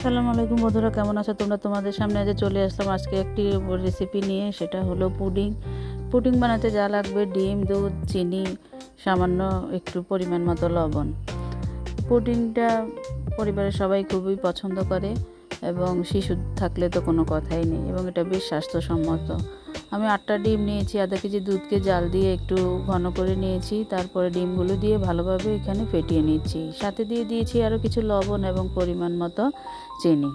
আসসালামু আলাইকুম বন্ধুরা, কেমন আছো তোমরা? তোমাদের সামনে আজ চলে আসলাম আজকে একটি রেসিপি নিয়ে। সেটা হলো পুডিং। পুডিং বানাতে যা লাগবে ডিম, দুধ, চিনি, সামান্য একটু পরিমাণ মতো লবণ। পুডিংটা পরিবারের সবাই খুবই পছন্দ করে এবং শিশু থাকলে তো কোনো কথাই নেই, এবং এটা বেশ স্বাস্থ্যসম্মত। আমি 8টা ডিম নিয়েছি, আধা কেজি দুধকে জাল দিয়ে একটু ঘন করে নিয়েছি। তারপরে ডিমগুলো দিয়ে ভালোভাবে এখানে ফেটিয়ে নিচ্ছি। সাথে দিয়ে দিয়েছি আরও কিছু লবণ এবং পরিমাণ মতো চিনি।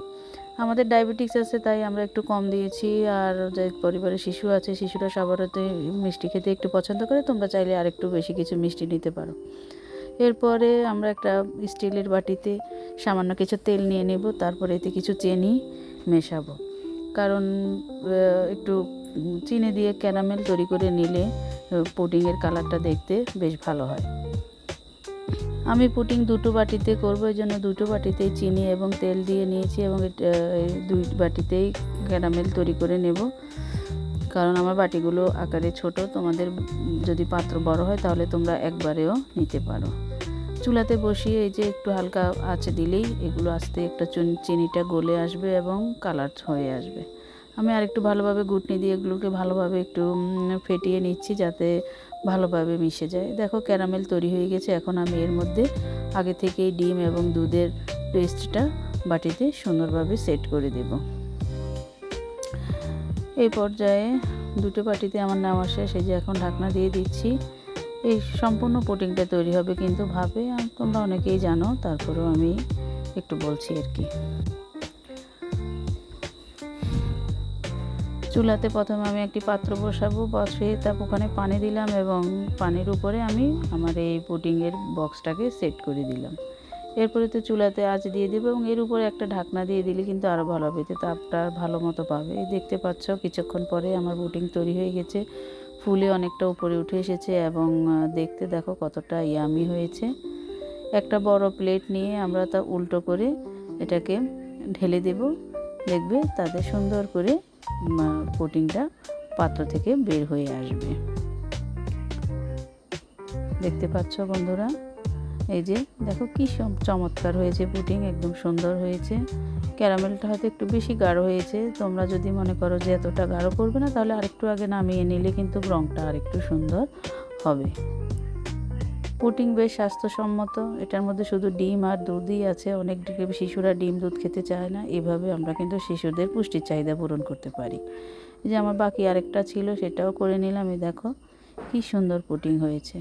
আমাদের ডায়াবেটিস আছে, তাই আমরা একটু কম দিয়েছি। আর যে পরিবারে শিশু আছে, শিশুরা সাধারণত মিষ্টি খেতে একটু পছন্দ করে, তোমরা চাইলে আর একটু বেশি কিছু মিষ্টি নিতে পারো। এরপরে আমরা একটা স্টিলের বাটিতে সামান্য কিছু তেল নিয়ে নেব। তারপরে এতে কিছু চিনি মেশাবো, কারণ একটু চিনি দিয়ে ক্যারামেল তৈরি করে নিলে পুডিংয়ের কালারটা দেখতে বেশ ভালো হয়। আমি পুডিং দুটো বাটিতে করব, এই জন্য দুটো বাটিতেই চিনি এবং তেল দিয়ে নিয়েছি, এবং দুই বাটিতেই ক্যারামেল তৈরি করে নেব। কারণ আমার বাটিগুলো আকারে ছোট, তোমাদের যদি পাত্র বড় হয় তাহলে তোমরা একবারেও নিতে পারো। চুলাতে বসিয়ে এই যে একটু হালকা আঁচে দিলেই এগুলো আস্তে একটা চিনিটা গলে আসবে এবং কালার হয়ে আসবে। আমি আরেকটু ভালোভাবে ঘুটনি দিয়ে এগুলোকে ভালোভাবে একটু ফেটিয়ে নিচ্ছি, যাতে ভালোভাবে মিশে যায়। দেখো ক্যারামেল তৈরি হয়ে গেছে। এখন আমি এর মধ্যে আগে থেকেই ডিম এবং দুধের পেস্টটা বাটিতে সুন্দরভাবে সেট করে দেব। এই পর্যায়ে দুটো বাটিতে আমার নেওয়া শেষ। এই যে এখন ঢাকনা দিয়ে দিচ্ছি। এই সম্পূর্ণ পুডিংটা তৈরি হবে কিন্তু ভাবে, তোমরা অনেকেই জানো, তারপরেও আমি একটু বলছি আর কি। চুলাতে প্রথমে আমি একটি পাত্র বসাবো, বসিয়ে তারপর ওখানে পানি দিলাম এবং পানির উপরে আমি আমার এই পুডিংয়ের বক্সটাকে সেট করে দিলাম। এরপরে তো চুলাতে আঁচ দিয়ে দেবো এবং এর উপরে একটা ঢাকনা দিয়ে দিলে কিন্তু আরও ভালো হবে, এতে তাপটা ভালো মতো পাবে। দেখতে পাচ্ছ কিছুক্ষণ পরে আমার পুডিং তৈরি হয়ে গেছে, ফুলে অনেকটা উপরে উঠে এসেছে এবং দেখতে দেখো কতটা ইয়ামি হয়েছে। একটা বড় প্লেট নিয়ে আমরা তা উল্টো করে এটাকে ঢেলে দেব। দেখবে তাতে সুন্দর করে পুডিংটা পাত্র থেকে বের হয়ে আসবে। দেখতে পাচ্ছ বন্ধুরা, এই যে দেখো কি চমৎকার হয়েছে পুডিং, একদম সুন্দর হয়েছে। ক্যারামেলটা হয়তো একটু বেশি গাঢ় হয়েছে, তোমরা যদি মনে করো যে এতটা গাঢ় করবে না, তাহলে আরেকটু আগে নামিয়ে নিলে কিন্তু রঙটা আরেকটু সুন্দর হবে। পুডিং বেশ স্বাস্থ্যসম্মত, এটার মধ্যে শুধু ডিম আর দুধই আছে। অনেক শিশুরা ডিম দুধ খেতে চায় না, এভাবে আমরা কিন্তু শিশুদের পুষ্টির চাহিদা পূরণ করতে পারি। এই যে আমার বাকি আরেকটা ছিল, সেটাও করে নিলাম। এই দেখো কি সুন্দর পুডিং হয়েছে।